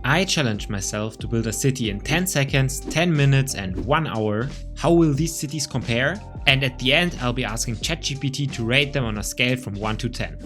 I challenged myself to build a city in 10 seconds, 10 minutes and 1 hour. How will these cities compare? And at the end I'll be asking ChatGPT to rate them on a scale from 1 to 10.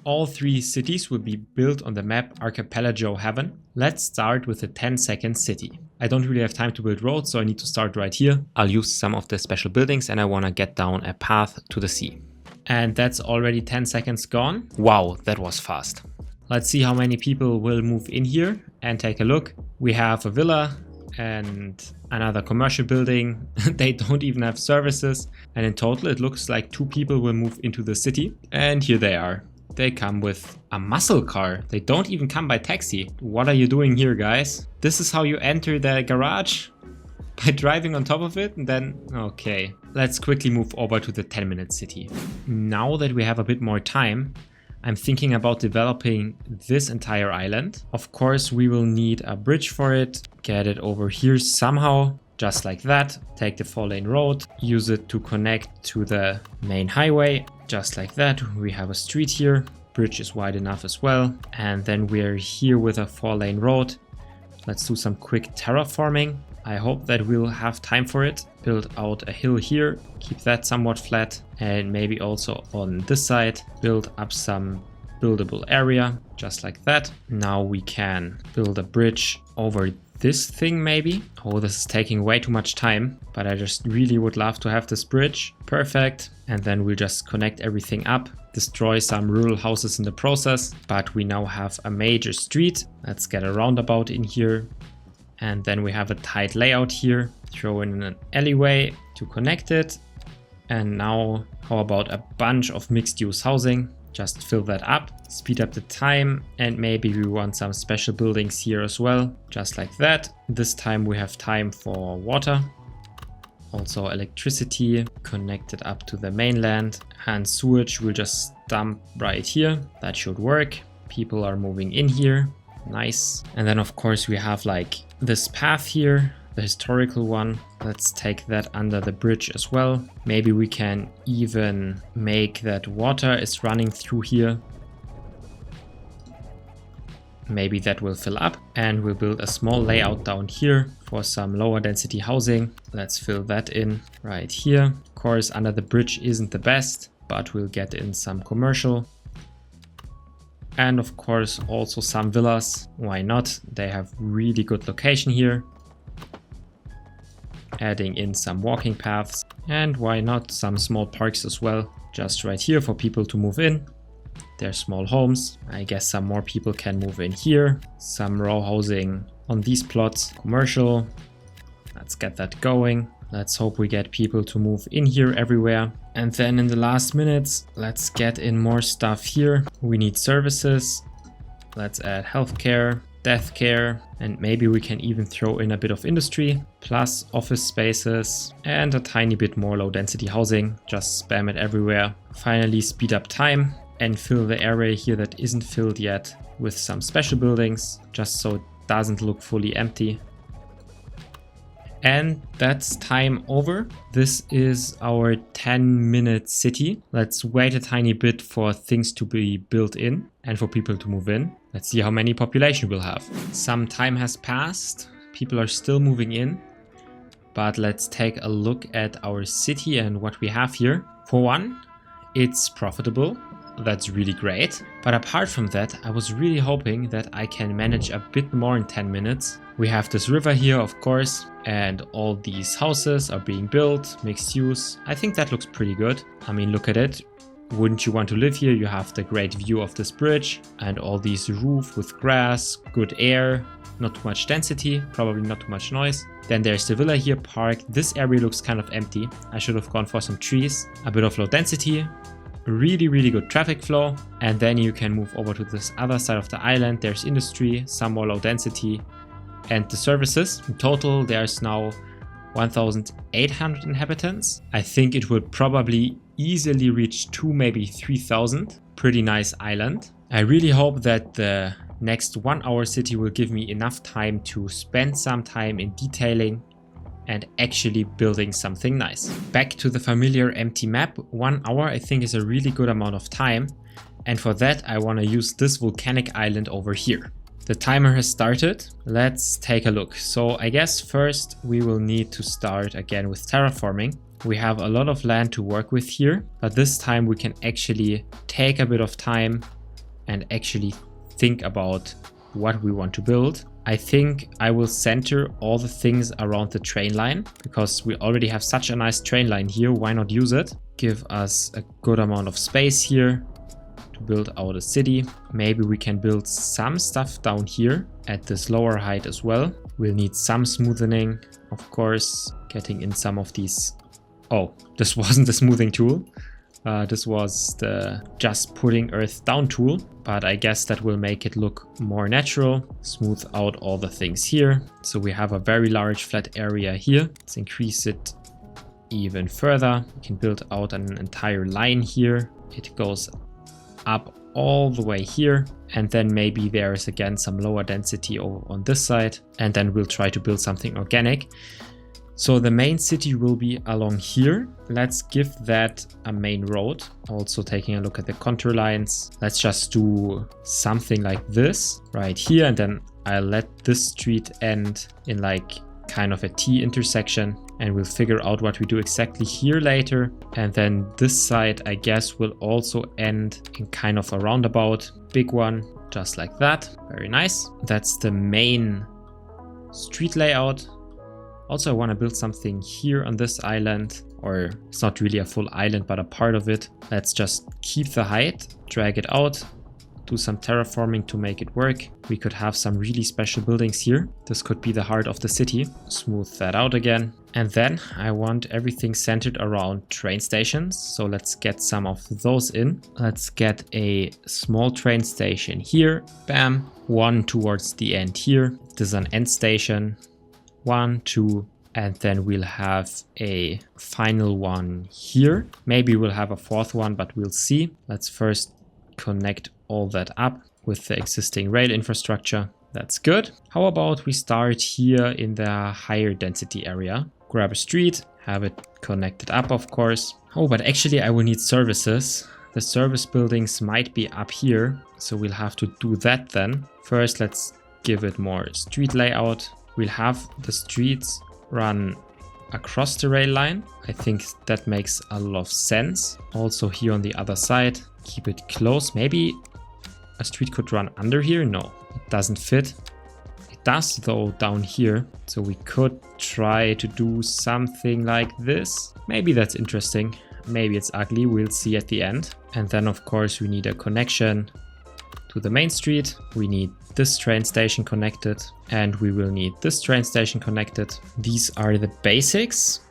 All 3 cities will be built on the map Archipelago Heaven. Let's start with the 10-second city. I don't really have time to build roads, so I need to start right here. I'll use some of the special buildings and I want to get down a path to the sea. And that's already 10 seconds gone. Wow, that was fast. Let's see how many people will move in here and take a look. We have a villa and another commercial building. They don't even have services. And in total, it looks like 2 people will move into the city. And here they are. They come with a muscle car. They don't even come by taxi. What are you doing here, guys? This is how you enter the garage? By driving on top of it? And then, okay. Let's quickly move over to the 10-minute city. Now that we have a bit more time, I'm thinking about developing this entire island. Of course, we will need a bridge for it. Get it over here somehow, just like that. Take the 4-lane road, use it to connect to the main highway, just like that. We have a street here. Bridge is wide enough as well. And then we're here with a 4-lane road. Let's do some quick terraforming. I hope that we'll have time for it. Build out a hill here, keep that somewhat flat, and maybe also on this side build up some buildable area, just like that. Now we can build a bridge over this thing maybe. Oh, this is taking way too much time, but I just really would love to have this bridge. Perfect. And then we'll just connect everything up, destroy some rural houses in the process, but we now have a major street. Let's get a roundabout in here. And then we have a tight layout here, throw in an alleyway to connect it. And now how about a bunch of mixed use housing? Just fill that up, speed up the time, and maybe we want some special buildings here as well, just like that. This time we have time for water, also electricity, connect it up to the mainland, and sewage will just dump right here. That should work. People are moving in here. Nice. And then of course we have like this path here, the historical one. Let's take that under the bridge as well. Maybe we can even make that water is running through here. Maybe that will fill up, and we'll build a small layout down here for some lower density housing. Let's fill that in right here. Of course, under the bridge isn't the best, but we'll get in some commercial. And of course also some villas, why not? They have really good location here. Adding in some walking paths, and why not some small parks as well, just right here for people to move in. They're small homes. I guess some more people can move in here. Some row housing on these plots, commercial. Let's get that going. Let's hope we get people to move in here everywhere. And then in the last minutes, let's get in more stuff here. We need services. Let's add healthcare, death care, and maybe we can even throw in a bit of industry, plus office spaces and a tiny bit more low density housing. Just spam it everywhere. Finally speed up time and fill the area here that isn't filled yet with some special buildings, just so it doesn't look fully empty. And that's time over. This is our 10-minute city. Let's wait a tiny bit for things to be built in and for people to move in. Let's see how many population we'll have. Some time has passed. People are still moving in. But let's take a look at our city and what we have here. For one, it's profitable. That's really great. But apart from that, I was really hoping that I can manage a bit more in 10 minutes. We have this river here, of course, and all these houses are being built, mixed use. I think that looks pretty good. I mean, look at it. Wouldn't you want to live here? You have the great view of this bridge and all these roofs with grass, good air, not too much density, probably not too much noise. Then there's the villa here parked. This area looks kind of empty. I should have gone for some trees, a bit of low density. Really good traffic flow, and then you can move over to this other side of the island. There's industry, some more low density, and the services. In total there's now 1,800 inhabitants. I think it would probably easily reach 2, maybe 3,000. Pretty nice island. I really hope that the next 1 hour city will give me enough time to spend some time in detailing and actually building something nice. Back to the familiar empty map. 1 hour I think is a really good amount of time, and for that I want to use this volcanic island over here. The timer has started. Let's take a look. So I guess first we will need to start again with terraforming. We have a lot of land to work with here, but this time we can actually take a bit of time and actually think about what we want to build. I think I will center all the things around the train line because we already have such a nice train line here. Why not use it? Give us a good amount of space here to build out a city. Maybe we can build some stuff down here at this lower height as well. We'll need some smoothing, of course, getting in some of these. Oh, this wasn't the smoothing tool. This was the just putting earth down tool, but I guess that will make it look more natural. Smooth out all the things here. So we have a very large flat area here. Let's increase it even further. We can build out an entire line here. It goes up all the way here, and then maybe there is again some lower density over on this side, and then we'll try to build something organic. So the main city will be along here. Let's give that a main road. Also taking a look at the contour lines. Let's just do something like this right here, and then I'll let this street end in like kind of a T intersection, and we'll figure out what we do exactly here later. And then this side, I guess, will also end in kind of a roundabout, big one, just like that. Very nice. That's the main street layout. Also, I want to build something here on this island, or it's not really a full island, but a part of it. Let's just keep the height, drag it out, do some terraforming to make it work. We could have some really special buildings here. This could be the heart of the city. Smooth that out again. And then I want everything centered around train stations. So let's get some of those in. Let's get a small train station here. Bam. One towards the end here. This is an end station. 1, 2, and then we'll have a final one here. Maybe we'll have a fourth one, but we'll see. Let's first connect all that up with the existing rail infrastructure. That's good. How about we start here in the higher density area? Grab a street, have it connected up, of course. Oh, but actually I will need services. The service buildings might be up here, so we'll have to do that then. First, let's give it more street layout. We'll have the streets run across the rail line. I think that makes a lot of sense. Also here on the other side, keep it close. Maybe a street could run under here. No, it doesn't fit. It does though down here. So we could try to do something like this. Maybe that's interesting. Maybe it's ugly. We'll see at the end. And then of course we need a connection to the main street. We need this train station connected, and we will need this train station connected. These are the basics.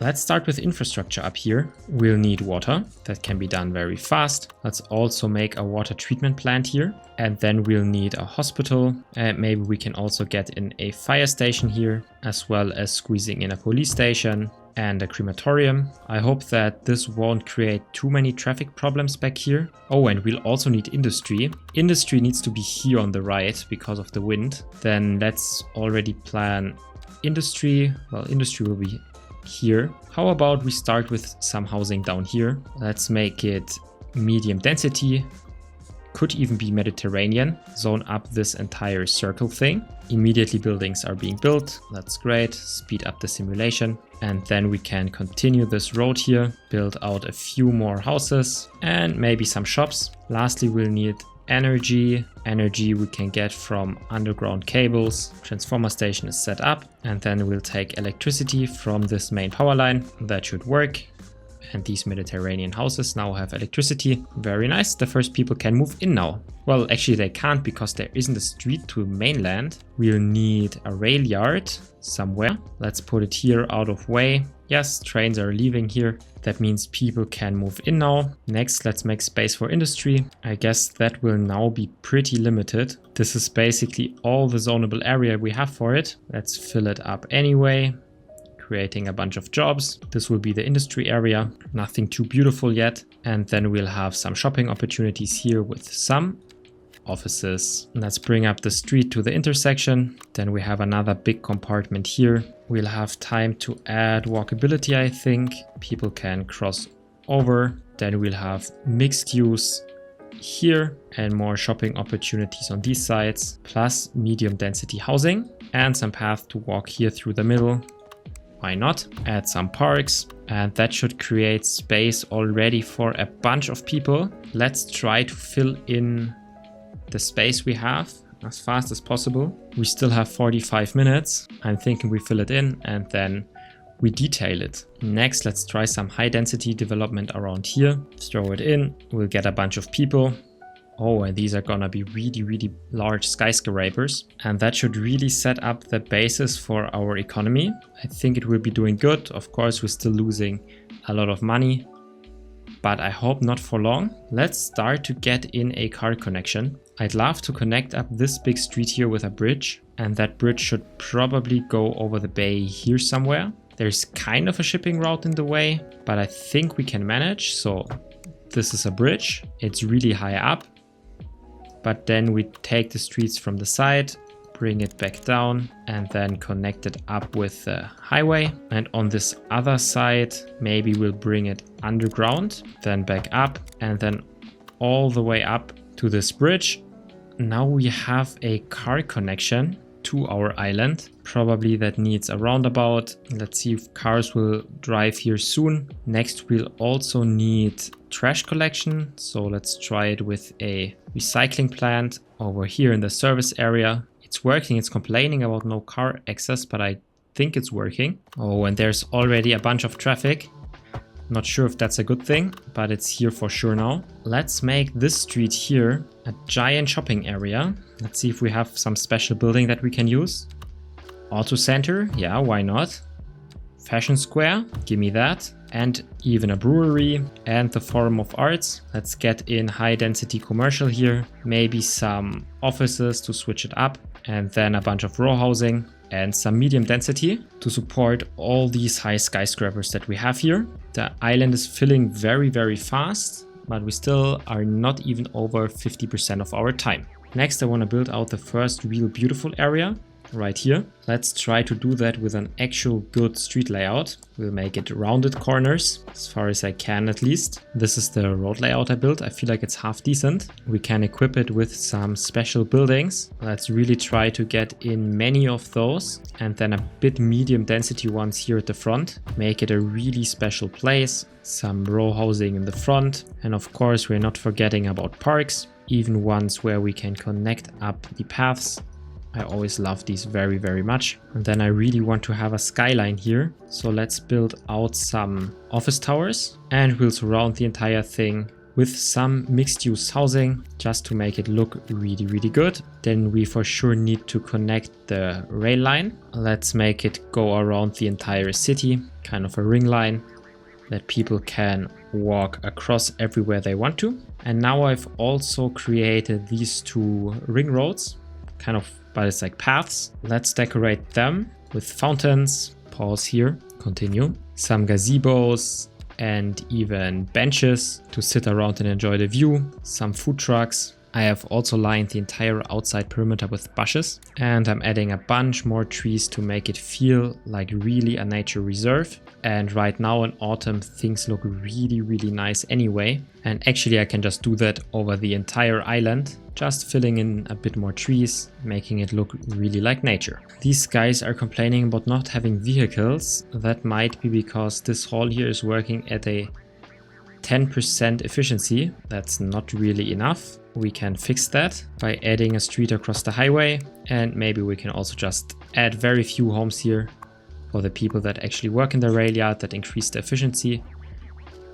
Let's start with infrastructure up here. We'll need water. That can be done very fast. Let's also make a water treatment plant here. And then we'll need a hospital. And maybe we can also get in a fire station here, as well as squeezing in a police station and a crematorium. I hope that this won't create too many traffic problems back here. Oh, and we'll also need industry. Industry needs to be here on the right because of the wind. Then let's already plan industry. Well, industry will be here. How about we start with some housing down here? Let's make it medium density. Could even be Mediterranean. Zone up this entire circle thing. Immediately buildings are being built. That's great. Speed up the simulation. And then we can continue this road here. Build out a few more houses and maybe some shops. Lastly, we'll need energy. Energy we can get from underground cables. Transformer station is set up. And then we'll take electricity from this main power line. That should work. And these Mediterranean houses now have electricity. Very nice. The first people can move in now. Well, actually they can't because there isn't a street to mainland. We'll need a rail yard somewhere. Let's put it here out of way. Yes, trains are leaving here. That means people can move in now. Next, let's make space for industry. I guess that will now be pretty limited. This is basically all the zonable area we have for it. Let's fill it up anyway. Creating a bunch of jobs. This will be the industry area. Nothing too beautiful yet. And then we'll have some shopping opportunities here with some offices. Let's bring up the street to the intersection. Then we have another big compartment here. We'll have time to add walkability, I think. People can cross over. Then we'll have mixed use here and more shopping opportunities on these sides, plus medium density housing and some path to walk here through the middle. Why not? Add some parks, and that should create space already for a bunch of people. Let's try to fill in the space we have as fast as possible. We still have 45 minutes. I'm thinking we fill it in and then we detail it. Next, let's try some high density development around here. Throw it in, we'll get a bunch of people. Oh, and these are gonna be really large skyscrapers. And that should really set up the basis for our economy. I think it will be doing good. Of course, we're still losing a lot of money, but I hope not for long. Let's start to get in a car connection. I'd love to connect up this big street here with a bridge, and that bridge should probably go over the bay here somewhere. There's kind of a shipping route in the way, but I think we can manage. So this is a bridge. It's really high up. But then we take the streets from the side, bring it back down, and then connect it up with the highway. And on this other side, maybe we'll bring it underground, then back up, and then all the way up to this bridge. Now we have a car connection to our island. Probably that needs a roundabout. Let's see if cars will drive here soon. Next, we'll also need trash collection. So let's try it with a recycling plant over here in the service area. It's working. It's complaining about no car access, but I think it's working. Oh, and there's already a bunch of traffic. Not sure if that's a good thing, but it's here for sure now. Let's make this street here a giant shopping area. Let's see if we have some special building that we can use. Auto center, yeah, why not? Fashion square, give me that. And even a brewery and the Forum of Arts. Let's get in high density commercial here. Maybe some offices to switch it up. And then a bunch of row housing and some medium density to support all these high skyscrapers that we have here. The island is filling very fast, but we still are not even over 50% of our time. Next, I want to build out the first real beautiful area right here. Let's try to do that with an actual good street layout. We'll make it rounded corners, as far as I can at least. This is the road layout I built. I feel like it's half decent. We can equip it with some special buildings. Let's really try to get in many of those, and then a bit medium density ones here at the front. Make it a really special place. Some row housing in the front. And of course, we're not forgetting about parks, even ones where we can connect up the paths. I always love these very much. And then I really want to have a skyline here. So let's build out some office towers, and we'll surround the entire thing with some mixed use housing just to make it look really good. Then we for sure need to connect the rail line. Let's make it go around the entire city, kind of a ring line that people can walk across everywhere they want to. And now I've also created these two ring roads, kind of, but it's like paths. Let's decorate them with fountains. Pause here, continue. Some gazebos and even benches to sit around and enjoy the view. Some food trucks. I have also lined the entire outside perimeter with bushes, and I'm adding a bunch more trees to make it feel like really a nature reserve. And right now in autumn, things look really nice anyway. And actually I can just do that over the entire island, just filling in a bit more trees, making it look really like nature. These guys are complaining about not having vehicles. That might be because this hall here is working at a 10% efficiency. That's not really enough. We can fix that by adding a street across the highway, and maybe we can also just add very few homes here for the people that actually work in the rail yard, that increase the efficiency.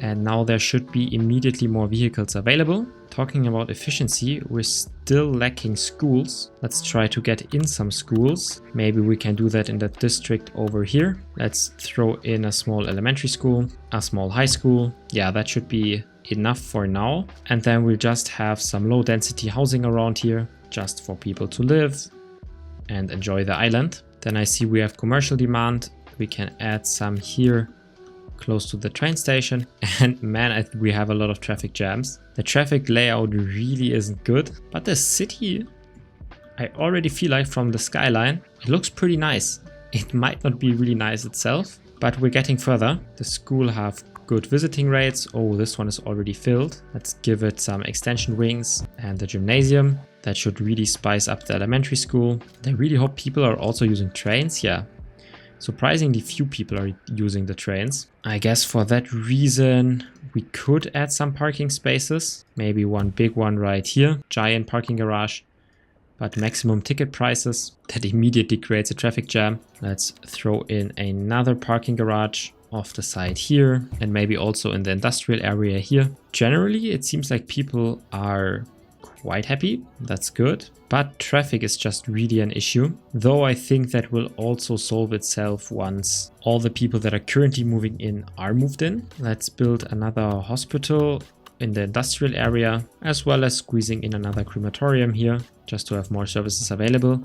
And now there should be immediately more vehicles available. Talking about efficiency, we're still lacking schools. Let's try to get in some schools. Maybe we can do that in the district over here. Let's throw in a small elementary school, a small high school. Yeah, that should be enough for now. And then we'll just have some low density housing around here, just for people to live and enjoy the island. Then I see we have commercial demand. We can add some here close to the train station. And man, we have a lot of traffic jams. The traffic layout really isn't good, but the city, I already feel like from the skyline, it looks pretty nice. It might not be really nice itself, but we're getting further. The school have good visiting rates. Oh, this one is already filled. Let's give it some extension wings and the gymnasium. That should really spice up the elementary school. I really hope people are also using trains. Yeah, surprisingly few people are using the trains. I guess for that reason, we could add some parking spaces. Maybe one big one right here, giant parking garage. But maximum ticket prices, that immediately creates a traffic jam. Let's throw in another parking garage off the side here and maybe also in the industrial area here. Generally, it seems like people are quite happy. That's good. But traffic is just really an issue. Though I think that will also solve itself once all the people that are currently moving in are moved in. Let's build another hospital in the industrial area, as well as squeezing in another crematorium here, just to have more services available.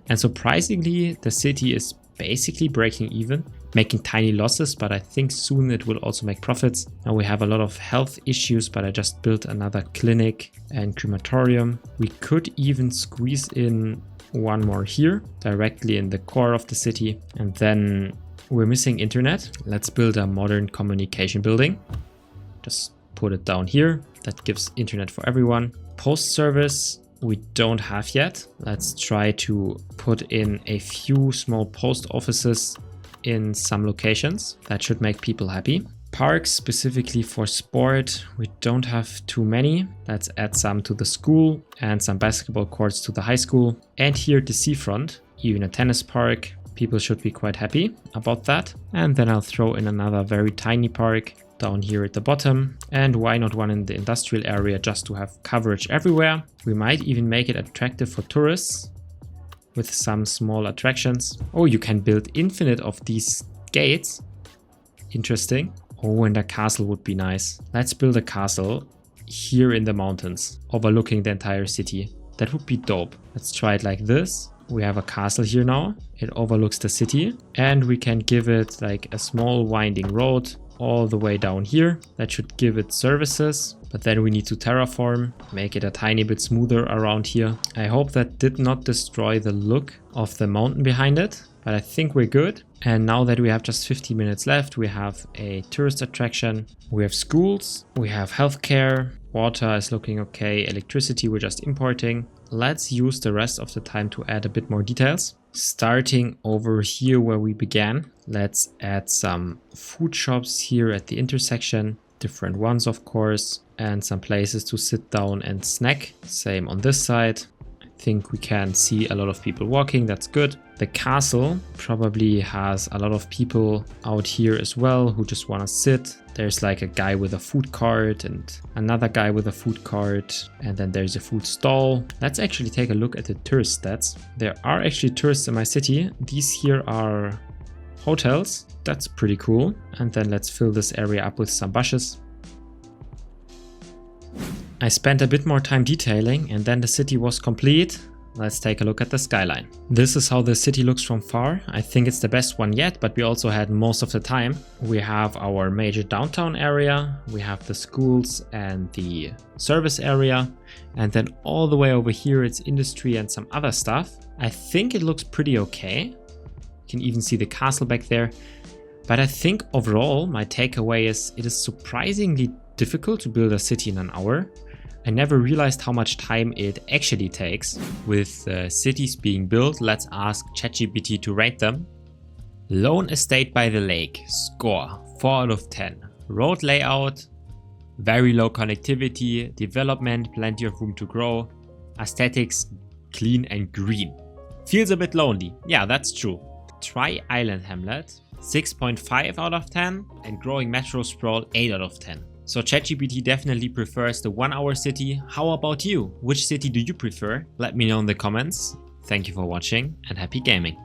And surprisingly, the city is basically breaking even, making tiny losses, but I think soon it will also make profits. Now we have a lot of health issues, but I just built another clinic and crematorium. We could even squeeze in one more here, directly in the core of the city. And then we're missing internet. Let's build a modern communication building. Just put it down here. That gives internet for everyone. Post service we don't have yet. Let's try to put in a few small post offices in some locations. That should make people happy. Parks specifically for sport, we don't have too many. Let's add some to the school and some basketball courts to the high school. And here at the seafront, even a tennis park. People should be quite happy about that. And then I'll throw in another very tiny park down here at the bottom. And why not one in the industrial area, just to have coverage everywhere. We might even make it attractive for tourists with some small attractions. Oh, you can build infinite of these gates. Interesting. Oh, and a castle would be nice. Let's build a castle here in the mountains, overlooking the entire city. That would be dope. Let's try it like this. We have a castle here now. It overlooks the city, and we can give it like a small winding road all the way down here. That should give it services, but then we need to terraform, make it a tiny bit smoother around here. I hope that did not destroy the look of the mountain behind it, but I think we're good. And now that we have just 50 minutes left, we have a tourist attraction, we have schools, we have healthcare, water is looking okay, electricity we're just importing. Let's use the rest of the time to add a bit more details. Starting over here where we began, let's add some food shops here at the intersection, different ones of course, and some places to sit down and snack. Same on this side. I think we can see a lot of people walking, that's good. The castle probably has a lot of people out here as well who just want to sit. There's like a guy with a food cart and another guy with a food cart, and then there's a food stall. Let's actually take a look at the tourist stats. There are actually tourists in my city. These here are hotels. That's pretty cool. And then let's fill this area up with some bushes. I spent a bit more time detailing and then the city was complete. Let's take a look at the skyline. This is how the city looks from far. I think it's the best one yet, but we also had most of the time. We have our major downtown area, we have the schools and the service area, and then all the way over here it's industry and some other stuff. I think it looks pretty okay. You can even see the castle back there. But I think overall my takeaway is it is surprisingly difficult to build a city in an hour. I never realized how much time it actually takes. With cities being built, let's ask ChatGPT to rate them. Lone estate by the lake, score 4 out of 10. Road layout, very low connectivity, development, plenty of room to grow, aesthetics, clean and green. Feels a bit lonely, yeah, that's true. Try Island Hamlet, 6.5 out of 10, and growing metro sprawl, 8 out of 10. So ChatGPT definitely prefers the 1 hour city. How about you? Which city do you prefer? Let me know in the comments. Thank you for watching and happy gaming.